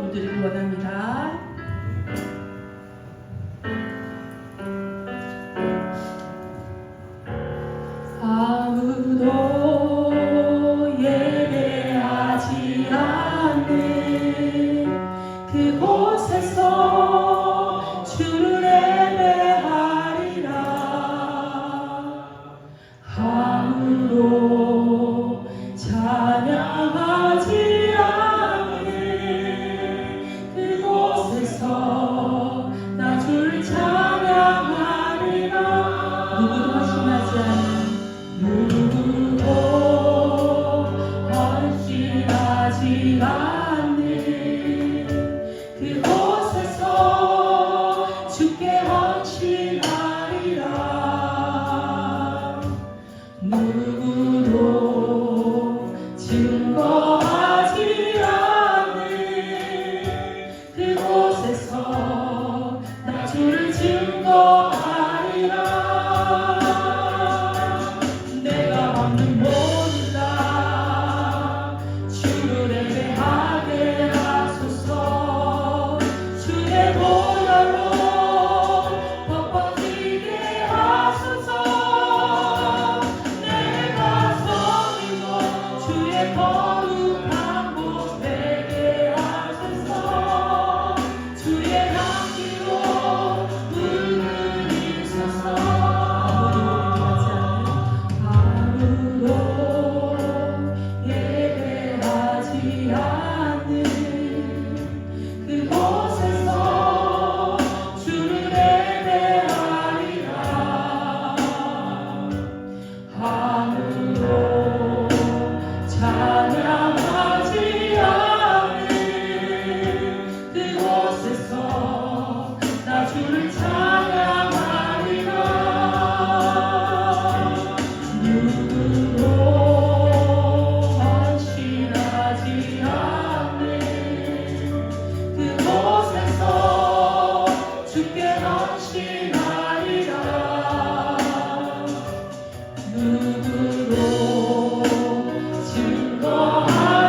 올려드리기 원합니다. 아무도 예배하지 않는 그곳에서 주를 예배하리라. 아무도 찬양하지 않는 그곳에서 나 주를 찬양하리라. 누구도 헌신하지 않는 누구도 헌신하지 않는 그곳에서 주께 헌신하리라. 누구도 증거하지 않는 그곳에서 나 주를 증거하리라. 누구로 증거하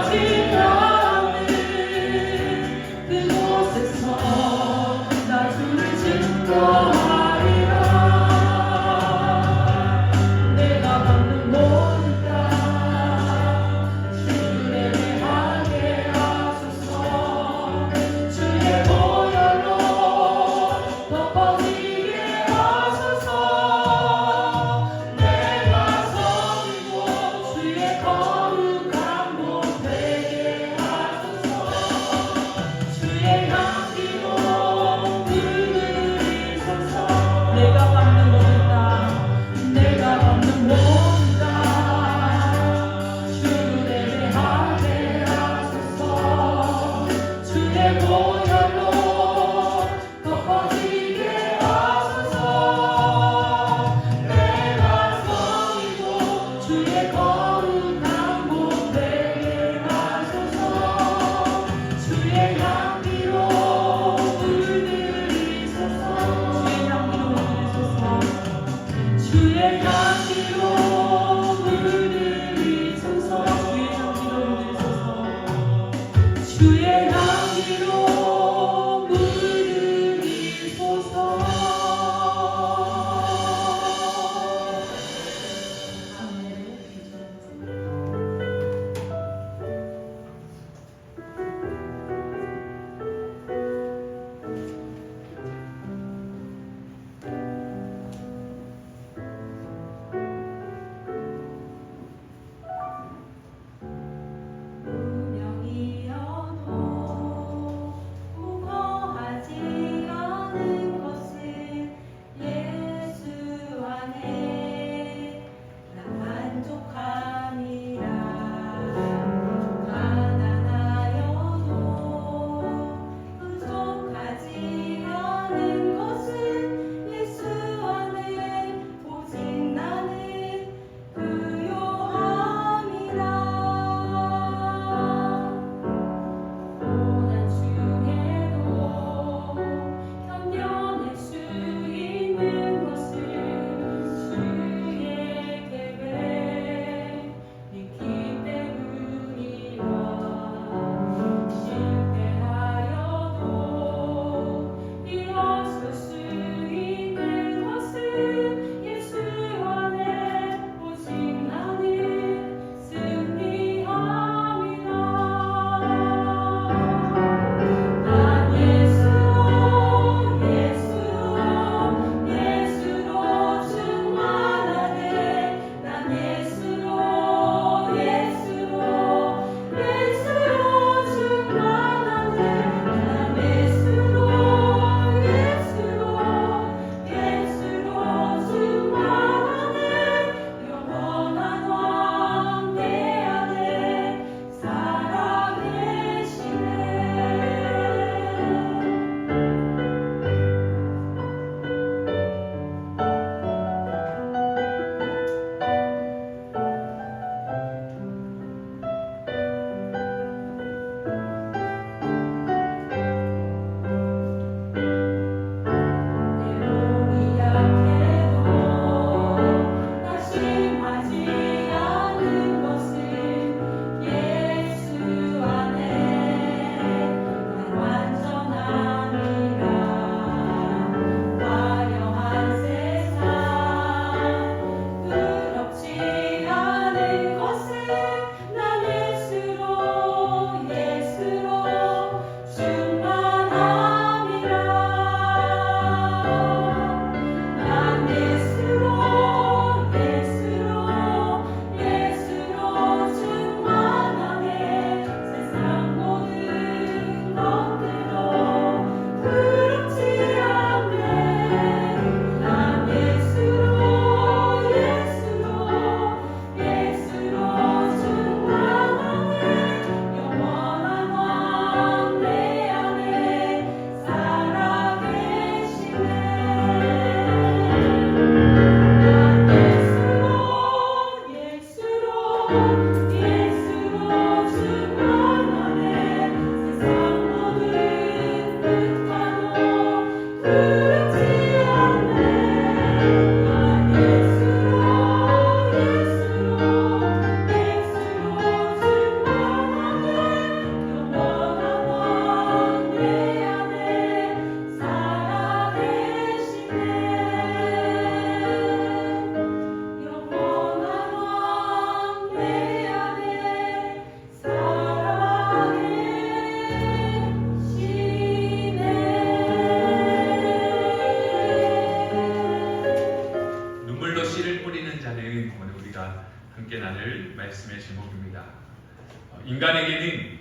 인간에게는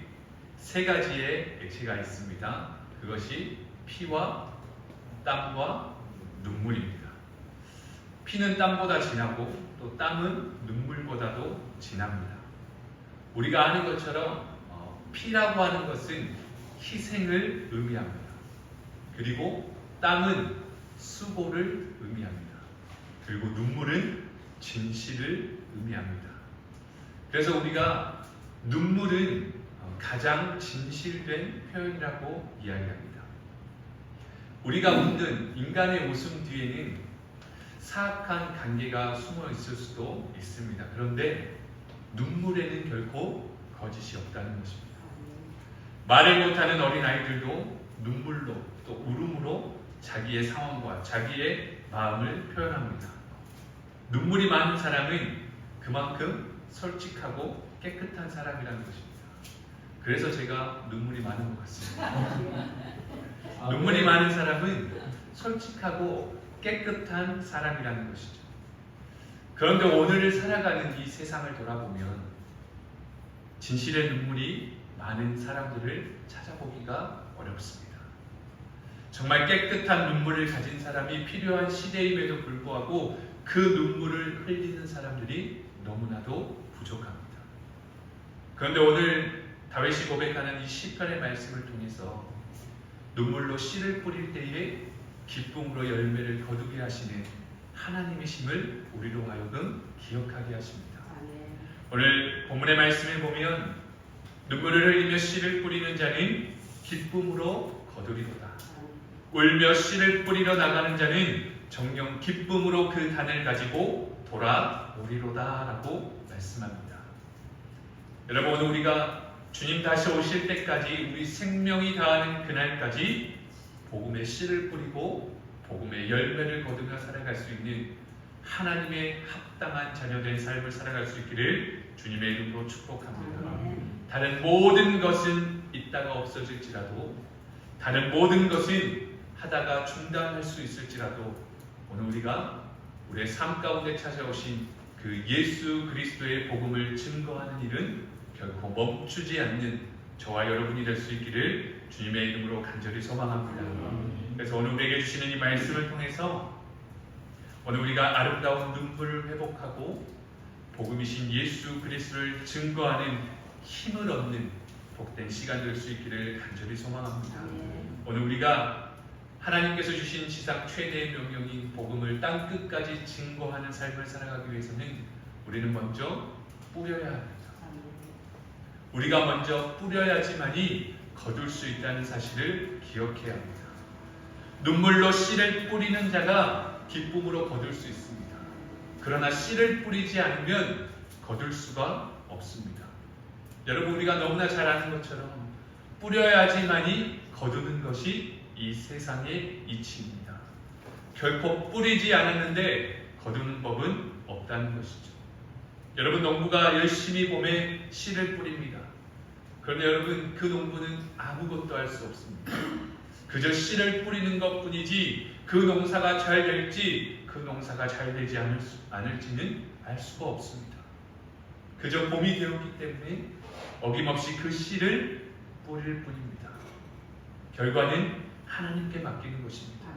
세 가지의 액체가 있습니다. 그것이 피와 땀과 눈물입니다. 피는 땀보다 진하고 또 땀은 눈물보다도 진합니다. 우리가 아는 것처럼 피라고 하는 것은 희생을 의미합니다. 그리고 땀은 수고를 의미합니다. 그리고 눈물은 진실을 의미합니다. 그래서 우리가 눈물은 가장 진실된 표현이라고 이야기합니다. 우리가 웃는 인간의 웃음 뒤에는 사악한 관계가 숨어 있을 수도 있습니다. 그런데 눈물에는 결코 거짓이 없다는 것입니다. 말을 못하는 어린아이들도 눈물로 또 울음으로 자기의 상황과 자기의 마음을 표현합니다. 눈물이 많은 사람은 그만큼 솔직하고 깨끗한 사람이라는 것입니다. 그래서 제가 눈물이 많은 것 같습니다. 눈물이 많은 사람은 솔직하고 깨끗한 사람이라는 것이죠. 그런데 오늘을 살아가는 이 세상을 돌아보면 진실의 눈물이 많은 사람들을 찾아보기가 어렵습니다. 정말 깨끗한 눈물을 가진 사람이 필요한 시대임에도 불구하고 그 눈물을 흘리는 사람들이 너무나도 부족합니다. 그런데 오늘 다윗이 고백하는 이 시편의 말씀을 통해서 눈물로 씨를 뿌릴 때에 기쁨으로 열매를 거두게 하시는 하나님이심을 우리로 하여금 기억하게 하십니다. 오늘 본문의 말씀에 보면 눈물을 흘리며 씨를 뿌리는 자는 기쁨으로 거두리로다. 울며 씨를 뿌리러 나가는 자는 정녕 기쁨으로 그 단을 가지고 돌아오리로다 라고 말씀합니다. 여러분, 오늘 우리가 주님 다시 오실 때까지 우리 생명이 다하는 그날까지 복음의 씨를 뿌리고 복음의 열매를 거두며 살아갈 수 있는 하나님의 합당한 자녀된 삶을 살아갈 수 있기를 주님의 이름으로 축복합니다. 다른 모든 것은 있다가 없어질지라도, 다른 모든 것은 하다가 중단할 수 있을지라도 오늘 우리가 우리의 삶 가운데 찾아오신 그 예수 그리스도의 복음을 증거하는 일은 결코 멈추지 않는 저와 여러분이 될 수 있기를 주님의 이름으로 간절히 소망합니다. 그래서 오늘 우리에게 주시는 이 말씀을 통해서 오늘 우리가 아름다운 눈물을 회복하고 복음이신 예수 그리스도를 증거하는 힘을 얻는 복된 시간 될 수 있기를 간절히 소망합니다. 오늘 우리가 하나님께서 주신 지상 최대의 명령인 복음을 땅끝까지 증거하는 삶을 살아가기 위해서는 우리는 먼저 뿌려야 합니다. 우리가 먼저 뿌려야지만이 거둘 수 있다는 사실을 기억해야 합니다. 눈물로 씨를 뿌리는 자가 기쁨으로 거둘 수 있습니다. 그러나 씨를 뿌리지 않으면 거둘 수가 없습니다. 여러분, 우리가 너무나 잘 아는 것처럼 뿌려야지만이 거두는 것이 이 세상의 이치입니다. 결코 뿌리지 않았는데 거두는 법은 없다는 것이죠. 여러분, 농부가 열심히 봄에 씨를 뿌립니다. 그런데 여러분, 그 농부는 아무것도 할 수 없습니다. 그저 씨를 뿌리는 것뿐이지 그 농사가 잘 될지 그 농사가 잘 되지 않을지는 알 수가 없습니다. 그저 봄이 되었기 때문에 어김없이 그 씨를 뿌릴 뿐입니다. 결과는 하나님께 맡기는 것입니다.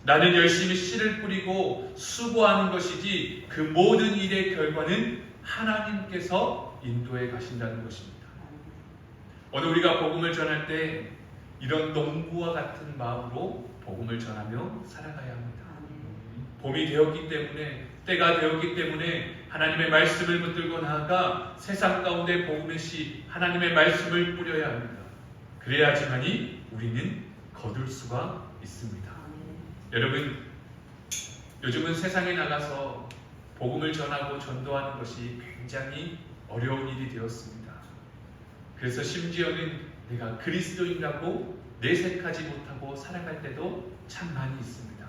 나는 열심히 씨를 뿌리고 수고하는 것이지 그 모든 일의 결과는 하나님께서 인도해 가신다는 것입니다. 오늘 우리가 복음을 전할 때 이런 농부와 같은 마음으로 복음을 전하며 살아가야 합니다. 봄이 되었기 때문에, 때가 되었기 때문에 하나님의 말씀을 붙들고 나아가 세상 가운데 복음의 씨, 하나님의 말씀을 뿌려야 합니다. 그래야지만이 우리는 거둘 수가 있습니다. 여러분, 요즘은 세상에 나가서 복음을 전하고 전도하는 것이 굉장히 어려운 일이 되었습니다. 그래서 심지어는 내가 그리스도인이라고 내색하지 못하고 살아갈 때도 참 많이 있습니다.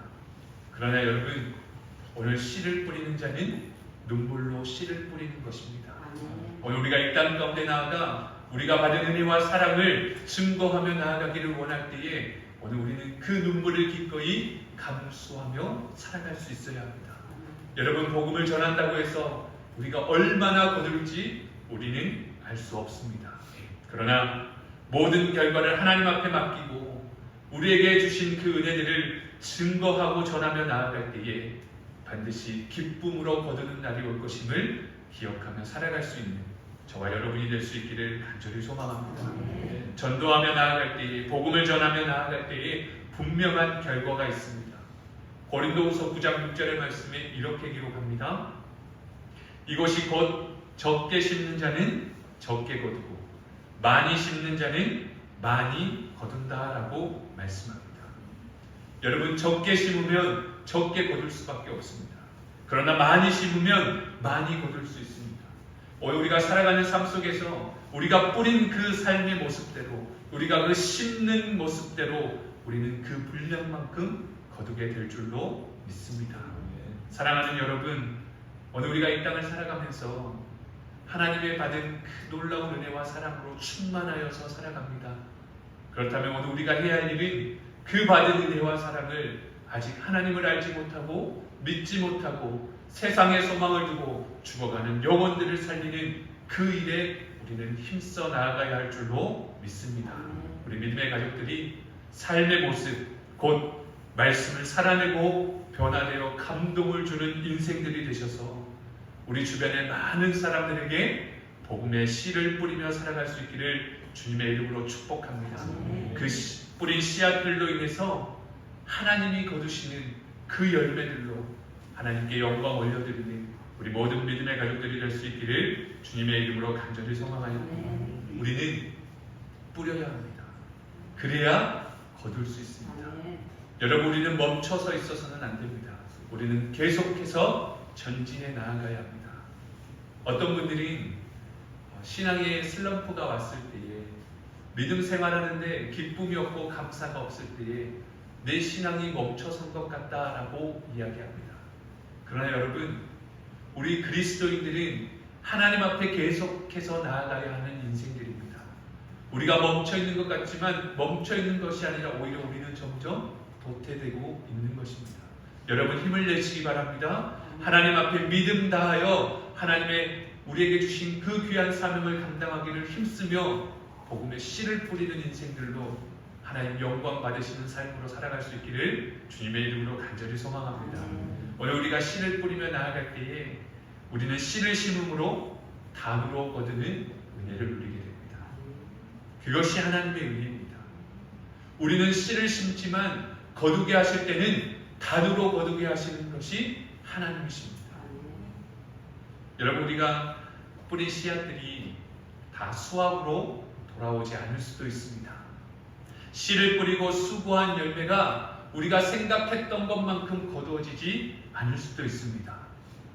그러나 여러분, 오늘 씨를 뿌리는 자는 눈물로 씨를 뿌리는 것입니다. 오늘 우리가 이 땅 가운데 나아가 우리가 받은 은혜와 사랑을 증거하며 나아가기를 원할 때에 오늘 우리는 그 눈물을 기꺼이 감수하며 살아갈 수 있어야 합니다. 여러분, 복음을 전한다고 해서 우리가 얼마나 거둘지 우리는 알 수 없습니다. 그러나 모든 결과를 하나님 앞에 맡기고 우리에게 주신 그 은혜들을 증거하고 전하며 나아갈 때에 반드시 기쁨으로 거두는 날이 올 것임을 기억하며 살아갈 수 있는 저와 여러분이 될 수 있기를 간절히 소망합니다. 전도하며 나아갈 때에, 복음을 전하며 나아갈 때에 분명한 결과가 있습니다. 고린도후서 9장 6절의 말씀에 이렇게 기록합니다. 이것이 곧 적게 심는 자는 적게 거두고 많이 심는 자는 많이 거둔다라고 말씀합니다. 여러분, 적게 심으면 적게 거둘 수밖에 없습니다. 그러나 많이 심으면 많이 거둘 수 있습니다. 우리가 살아가는 삶 속에서 우리가 뿌린 그 삶의 모습대로, 우리가 그 심는 모습대로 우리는 그 분량만큼 거두게 될 줄로 믿습니다. 사랑하는 여러분, 오늘 우리가 이 땅을 살아가면서 하나님의 받은 그 놀라운 은혜와 사랑으로 충만하여서 살아갑니다. 그렇다면 오늘 우리가 해야 할 일은 그 받은 은혜와 사랑을 아직 하나님을 알지 못하고 믿지 못하고 세상에 소망을 두고 죽어가는 영혼들을 살리는 그 일에 우리는 힘써 나아가야 할 줄로 믿습니다. 우리 믿음의 가족들이 삶의 모습, 곧 말씀을 살아내고 변화되어 감동을 주는 인생들이 되셔서 우리 주변의 많은 사람들에게 복음의 씨를 뿌리며 살아갈 수 있기를 주님의 이름으로 축복합니다. 그 뿌린 씨앗들로 인해서 하나님이 거두시는 그 열매들로 하나님께 영광 올려드리는 우리 모든 믿음의 가족들이 될 수 있기를 주님의 이름으로 간절히 소망하옵니다. 우리는 뿌려야 합니다. 그래야 거둘 수 있습니다. 여러분, 우리는 멈춰서 있어서는 안 됩니다. 우리는 계속해서 전진해 나아가야 합니다. 어떤 분들이 신앙의 슬럼프가 왔을 때에, 믿음 생활하는데 기쁨이 없고 감사가 없을 때에 내 신앙이 멈춰선 것 같다라고 이야기합니다. 그러나 여러분, 우리 그리스도인들은 하나님 앞에 계속해서 나아가야 하는 인생들입니다. 우리가 멈춰있는 것 같지만 멈춰있는 것이 아니라 오히려 우리는 점점 도태되고 있는 것입니다. 여러분, 힘을 내시기 바랍니다. 하나님 앞에 믿음 다하여 하나님의 우리에게 주신 그 귀한 사명을 감당하기를 힘쓰며 복음의 씨를 뿌리는 인생들로 하나님 영광 받으시는 삶으로 살아갈 수 있기를 주님의 이름으로 간절히 소망합니다. 오늘 우리가 씨를 뿌리며 나아갈 때에 우리는 씨를 심음으로 단으로 거두는 은혜를 누리게 됩니다. 그것이 하나님의 은혜입니다. 우리는 씨를 심지만 거두게 하실 때는 단으로 거두게 하시는 것이 하나님이십니다. 여러분, 우리가 뿌린 씨앗들이 다 수확으로 돌아오지 않을 수도 있습니다. 씨를 뿌리고 수고한 열매가 우리가 생각했던 것만큼 거두어지지 않을 수도 있습니다.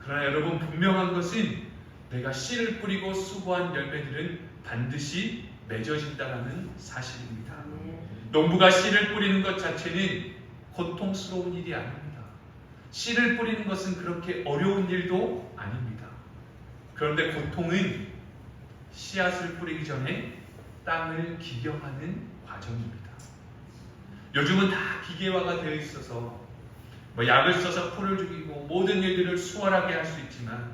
그러나 여러분, 분명한 것은 내가 씨를 뿌리고 수고한 열매들은 반드시 맺어진다는 사실입니다. 농부가 씨를 뿌리는 것 자체는 고통스러운 일이 아닙니다. 씨를 뿌리는 것은 그렇게 어려운 일도 아닙니다. 그런데 고통은 씨앗을 뿌리기 전에 땅을 기경하는 과정입니다. 요즘은 다 기계화가 되어 있어서 약을 써서 풀을 죽이고 모든 일들을 수월하게 할 수 있지만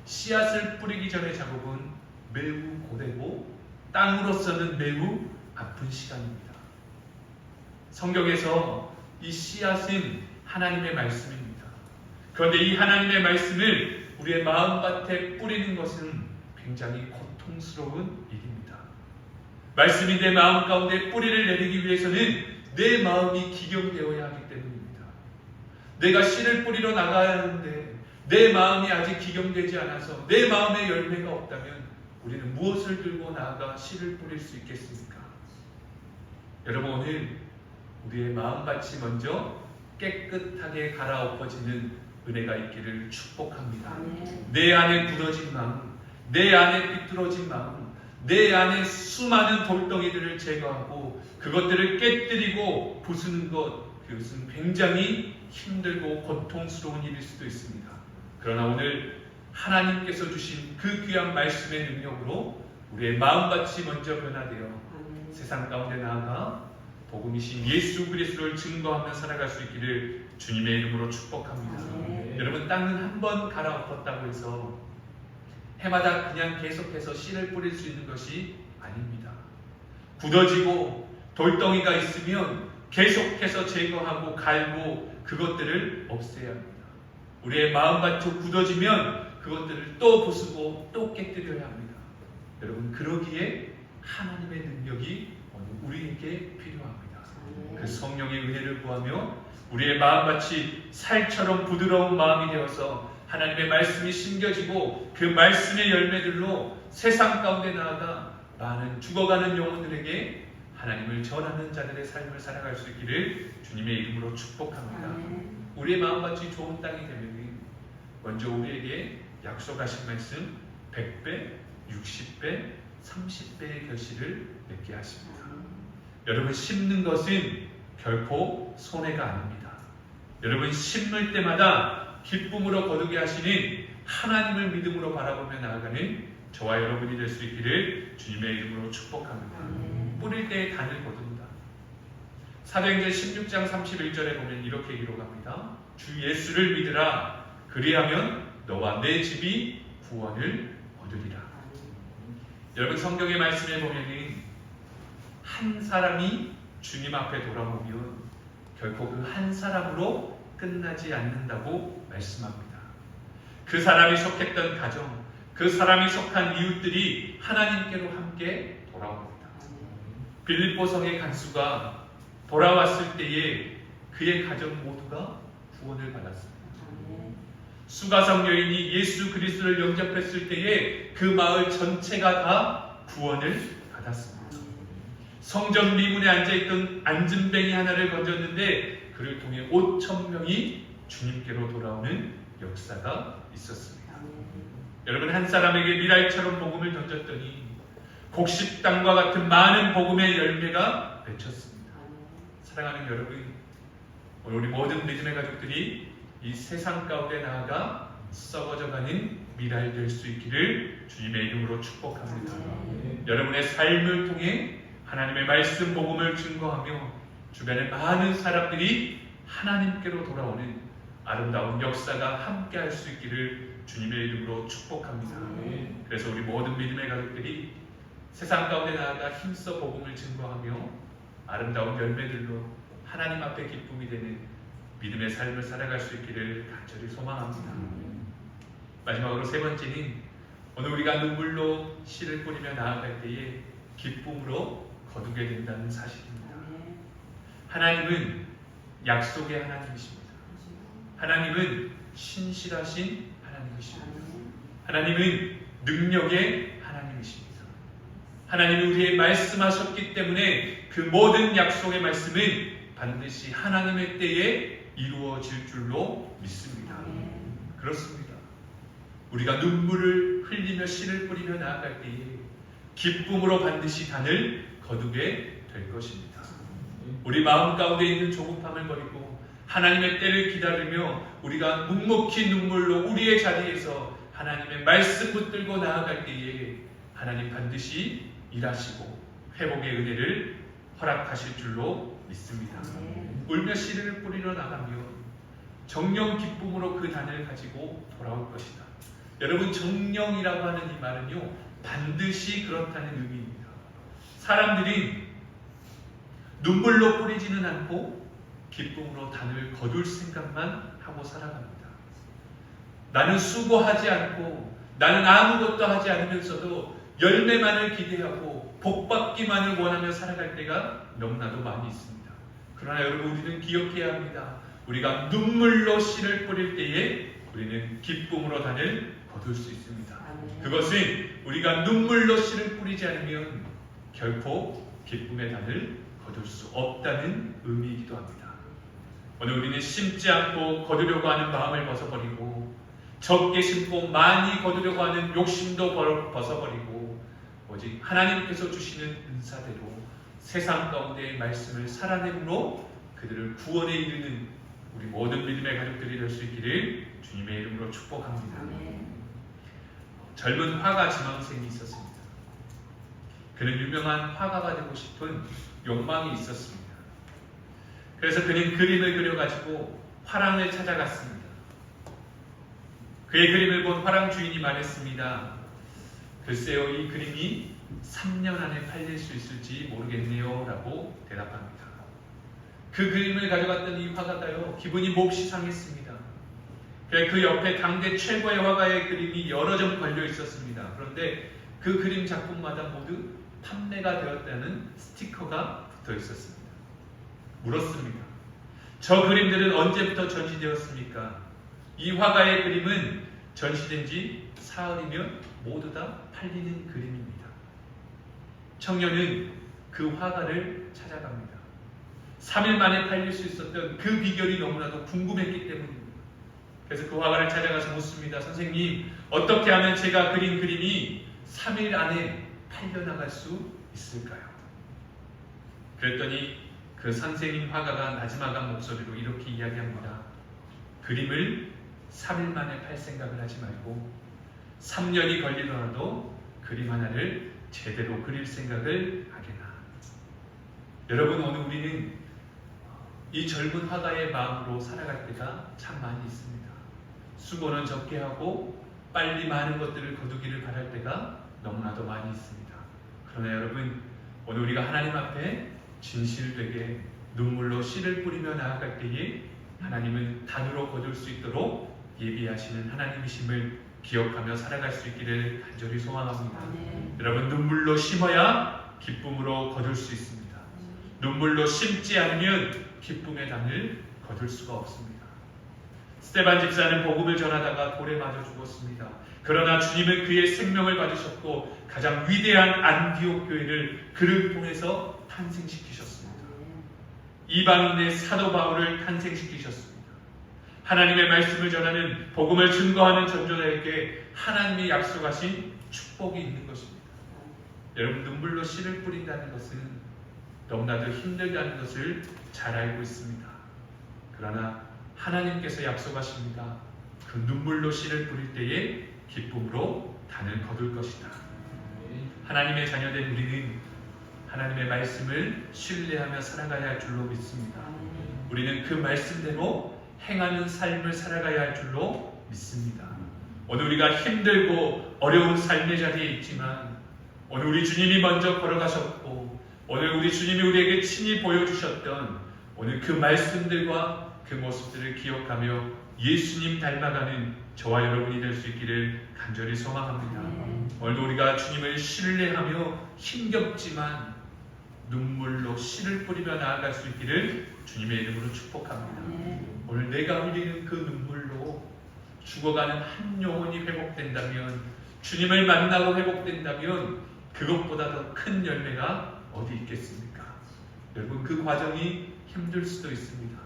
씨앗을 뿌리기 전의 작업은 매우 고되고 땅으로서는 매우 아픈 시간입니다. 성경에서 이 씨앗은 하나님의 말씀입니다. 그런데 이 하나님의 말씀을 우리의 마음밭에 뿌리는 것은 굉장히 고통스러운 일입니다. 말씀이 내 마음 가운데 뿌리를 내리기 위해서는 내 마음이 기경되어야 하기 때문입니다. 내가 씨를 뿌리러 나가야 하는데 내 마음이 아직 기경되지 않아서 내 마음에 열매가 없다면 우리는 무엇을 들고 나아가 씨를 뿌릴 수 있겠습니까? 여러분, 오늘 우리의 마음밭이 먼저 깨끗하게 갈아엎어지는 은혜가 있기를 축복합니다. 내 안에 굳어진 마음, 내 안에 삐뚤어진 마음, 내 안에 수많은 돌덩이들을 제거하고 그것들을 깨뜨리고 부수는 것, 그것은 굉장히 힘들고 고통스러운 일일 수도 있습니다. 그러나 오늘 하나님께서 주신 그 귀한 말씀의 능력으로 우리의 마음밭이 먼저 변화되어 세상 가운데 나아가 복음이신 예수 그리스도를 증거하며 살아갈 수 있기를 주님의 이름으로 축복합니다. 여러분, 땅은 한 번 갈아엎었다고 해서 해마다 그냥 계속해서 씨를 뿌릴 수 있는 것이 아닙니다. 굳어지고 돌덩이가 있으면 계속해서 제거하고 갈고 그것들을 없애야 합니다. 우리의 마음밭이 굳어지면 그것들을 또 부수고 또 깨뜨려야 합니다. 여러분, 그러기에 하나님의 능력이 우리에게 필요합니다. 그 성령의 은혜를 구하며 우리의 마음밭이 살처럼 부드러운 마음이 되어서 하나님의 말씀이 심겨지고 그 말씀의 열매들로 세상 가운데 나아가 많은 죽어가는 영혼들에게 하나님을 전하는 자들의 삶을 살아갈 수 있기를 주님의 이름으로 축복합니다. 우리의 마음밭이 좋은 땅이 되면 먼저 우리에게 약속하신 말씀 100배, 60배, 30배의 결실을 맺게 하십니다. 여러분, 심는 것은 결코 손해가 아닙니다. 여러분, 심을 때마다 기쁨으로 거두게 하시는 하나님을 믿음으로 바라보며 나아가는 저와 여러분이 될 수 있기를 주님의 이름으로 축복합니다. 뿌릴 때에 단을 거둡니다. 사도행전 16장 31절에 보면 이렇게 기록합니다. 주 예수를 믿으라. 그리하면 너와 내 집이 구원을 얻으리라. 여러분, 성경의 말씀에 보면 한 사람이 주님 앞에 돌아오면 결코 그 한 사람으로 끝나지 않는다고 말씀합니다. 그 사람이 속했던 가정, 그 사람이 속한 이웃들이 하나님께로 함께 돌아옵니다. 빌립보성의 간수가 돌아왔을 때에 그의 가정 모두가 구원을 받았습니다. 수가성 여인이 예수 그리스도를 영접했을 때에 그 마을 전체가 다 구원을 받았습니다. 성전 미문에 앉아있던 안진뱅이 하나를 건졌는데 그를 통해 5,000명이 주님께로 돌아오는 역사가 있었습니다. 여러분, 한 사람에게 미랄처럼 복음을 던졌더니 곡식땅과 같은 많은 복음의 열매가 맺혔습니다. 사랑하는 여러분, 우리 모든 믿음의 가족들이 이 세상 가운데 나아가 썩어져가는 미랄 될 수 있기를 주님의 이름으로 축복합니다. 여러분의 삶을 통해 하나님의 말씀 복음을 증거하며 주변의 많은 사람들이 하나님께로 돌아오는 아름다운 역사가 함께 할 수 있기를 주님의 이름으로 축복합니다. 그래서 우리 모든 믿음의 가족들이 세상 가운데 나아가 힘써 복음을 증거하며 아름다운 열매들로 하나님 앞에 기쁨이 되는 믿음의 삶을 살아갈 수 있기를 간절히 소망합니다. 마지막으로 세 번째는 오늘 우리가 눈물로 씨를 뿌리며 나아갈 때에 기쁨으로 거두게 된다는 사실입니다. 하나님은 약속의 하나님이십니다. 하나님은 신실하신 하나님이십니다. 하나님은 능력의 하나님이십니다. 하나님은 우리의 말씀하셨기 때문에 그 모든 약속의 말씀은 반드시 하나님의 때에 이루어질 줄로 믿습니다. 그렇습니다. 우리가 눈물을 흘리며 씨를 뿌리며 나아갈 때에 기쁨으로 반드시 단을 거두게 될 것입니다. 우리 마음 가운데 있는 조급함을 버리고 하나님의 때를 기다리며 우리가 묵묵히 눈물로 우리의 자리에서 하나님의 말씀 붙들고 나아갈 때에 하나님 반드시 일하시고 회복의 은혜를 허락하실 줄로 믿습니다. 울며 씨를 뿌리러 나가며 정령 기쁨으로 그 단을 가지고 돌아올 것이다. 여러분, 정령이라고 하는 이 말은요, 반드시 그렇다는 의미입니다. 사람들이 눈물로 뿌리지는 않고 기쁨으로 단을 거둘 생각만 하고 살아갑니다. 나는 수고하지 않고 나는 아무것도 하지 않으면서도 열매만을 기대하고 복받기만을 원하며 살아갈 때가 너무나도 많이 있습니다. 그러나 여러분, 우리는 기억해야 합니다. 우리가 눈물로 씨를 뿌릴 때에 우리는 기쁨으로 단을 거둘 수 있습니다. 그것은 우리가 눈물로 씨를 뿌리지 않으면 결코 기쁨의 단을 거둘 수 없다는 의미이기도 합니다. 오늘 우리는 심지 않고 거두려고 하는 마음을 벗어버리고 적게 심고 많이 거두려고 하는 욕심도 벗어버리고 오직 하나님께서 주시는 은사대로 세상 가운데의 말씀을 살아내므로 그들을 구원에 이르는 우리 모든 믿음의 가족들이 될 수 있기를 주님의 이름으로 축복합니다. 젊은 화가 지망생이 있었습니다. 그는 유명한 화가가 되고 싶은 욕망이 있었습니다. 그래서 그는 그림을 그려가지고 화랑을 찾아갔습니다. 그의 그림을 본 화랑 주인이 말했습니다. 글쎄요, 이 그림이 3년 안에 팔릴 수 있을지 모르겠네요 라고 대답합니다. 그 그림을 가져갔던 이 화가가요, 기분이 몹시 상했습니다. 그 옆에 당대 최고의 화가의 그림이 여러 점 걸려 있었습니다. 그런데 그 그림 작품마다 모두 판매가 되었다는 스티커가 붙어 있었습니다. 물었습니다. 저 그림들은 언제부터 전시되었습니까? 이 화가의 그림은 전시된 지 사흘이면 모두 다 팔리는 그림입니다. 청년은 그 화가를 찾아갑니다. 3일 만에 팔릴 수 있었던 그 비결이 너무나도 궁금했기 때문입니다. 그래서 그 화가를 찾아가서 묻습니다. 선생님, 어떻게 하면 제가 그린 그림이 3일 안에 팔려나갈 수 있을까요? 그랬더니 그 선생님 화가가 나지막한 목소리로 이렇게 이야기합니다. 그림을 3일 만에 팔 생각을 하지 말고 3년이 걸리더라도 그림 하나를 제대로 그릴 생각을 하게나. 여러분, 오늘 우리는 이 젊은 화가의 마음으로 살아갈 때가 참 많이 있습니다. 수고는 적게 하고 빨리 많은 것들을 거두기를 바랄 때가 너무나도 많이 있습니다. 그러나 여러분, 오늘 우리가 하나님 앞에 진실되게 눈물로 씨를 뿌리며 나아갈 때에 하나님은 단으로 거둘 수 있도록 예비하시는 하나님이심을 기억하며 살아갈 수 있기를 간절히 소망합니다. 여러분, 눈물로 심어야 기쁨으로 거둘 수 있습니다. 눈물로 심지 않으면 기쁨의 단을 거둘 수가 없습니다. 스데반 집사는 복음을 전하다가 돌에 맞아 죽었습니다. 그러나 주님은 그의 생명을 받으셨고 가장 위대한 안디옥 교회를 그를 통해서 탄생시키셨습니다. 이방인의 사도 바울을 탄생시키셨습니다. 하나님의 말씀을 전하는 복음을 증거하는 전도자에게 하나님이 약속하신 축복이 있는 것입니다. 여러분, 눈물로 씨를 뿌린다는 것은 너무나도 힘들다는 것을 잘 알고 있습니다. 그러나 하나님께서 약속하십니다. 그 눈물로 씨를 뿌릴 때에 기쁨으로 단을 거둘 것이다. 하나님의 자녀된 우리는 하나님의 말씀을 신뢰하며 살아가야 할 줄로 믿습니다. 우리는 그 말씀대로 행하는 삶을 살아가야 할 줄로 믿습니다. 오늘 우리가 힘들고 어려운 삶의 자리에 있지만 오늘 우리 주님이 먼저 걸어가셨고 오늘 우리 주님이 우리에게 친히 보여주셨던 오늘 그 말씀들과 그 모습들을 기억하며 예수님 닮아가는 저와 여러분이 될 수 있기를 간절히 소망합니다. 오늘도 우리가 주님을 신뢰하며 힘겹지만 눈물로 씨를 뿌리며 나아갈 수 있기를 주님의 이름으로 축복합니다. 오늘 내가 흘리는 그 눈물로 죽어가는 한 영혼이 회복된다면, 주님을 만나고 회복된다면 그것보다 더 큰 열매가 어디 있겠습니까? 여러분, 그 과정이 힘들 수도 있습니다.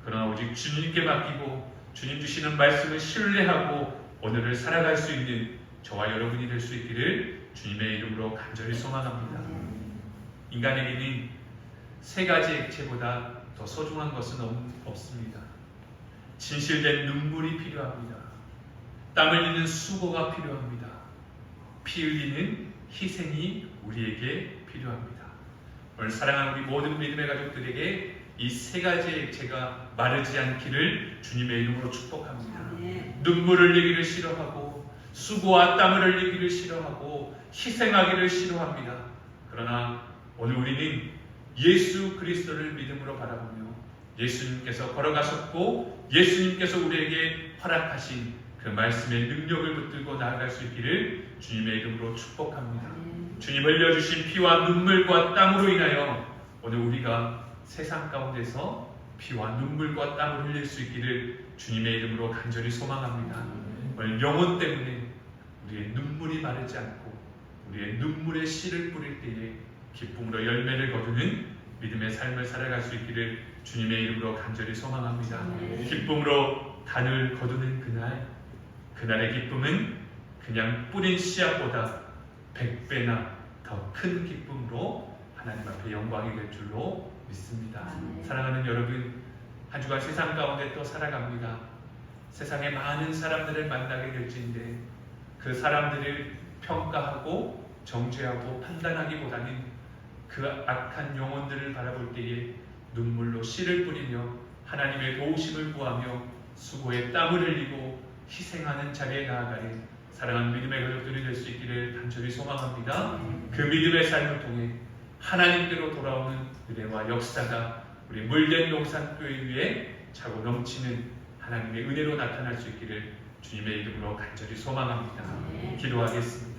그러나 오직 주님께 맡기고 주님 주시는 말씀을 신뢰하고 오늘을 살아갈 수 있는 저와 여러분이 될 수 있기를 주님의 이름으로 간절히 소망합니다. 인간에게는 세 가지 액체보다 더 소중한 것은 없습니다. 진실된 눈물이 필요합니다. 땀 흘리는 수고가 필요합니다. 피 흘리는 희생이 우리에게 필요합니다. 오늘 사랑하는 우리 모든 믿음의 가족들에게 이 세 가지 액체가 마르지 않기를 주님의 이름으로 축복합니다. 눈물을 흘리기를 싫어하고 수고와 땀을 흘리기를 싫어하고 희생하기를 싫어합니다. 그러나 오늘 우리는 예수 그리스도를 믿음으로 바라보며 예수님께서 걸어가셨고 예수님께서 우리에게 허락하신 그 말씀의 능력을 붙들고 나아갈 수 있기를 주님의 이름으로 축복합니다. 주님 흘려주신 피와 눈물과 땀으로 인하여 오늘 우리가 세상 가운데서 피와 눈물과 땀을 흘릴 수 있기를 주님의 이름으로 간절히 소망합니다. 오늘 영혼 때문에 우리의 눈물이 마르지 않고 우리의 눈물의 씨를 뿌릴 때에 기쁨으로 열매를 거두는 믿음의 삶을 살아갈 수 있기를 주님의 이름으로 간절히 소망합니다. 기쁨으로 단을 거두는 그날의 기쁨은 그냥 뿌린 씨앗보다 100배나 더 큰 기쁨으로 하나님 앞에 영광이 될 줄로 믿습니다. 사랑하는 여러분, 한 주간 세상 가운데 또 살아갑니다. 세상에 많은 사람들을 만나게 될지인데 그 사람들을 평가하고 정죄하고 판단하기보다는 그 악한 영혼들을 바라볼 때에 눈물로 씨를 뿌리며 하나님의 도우심을 구하며 수고에 땀을 흘리고 희생하는 자리에 나아가는 사랑하는 믿음의 가족들이 될 수 있기를 간절히 소망합니다. 그 믿음의 삶을 통해 하나님께로 돌아오는 은혜와 역사가 우리 물된 농산교회 위에 차고 넘치는 하나님의 은혜로 나타날 수 있기를 주님의 이름으로 간절히 소망합니다. 기도하겠습니다.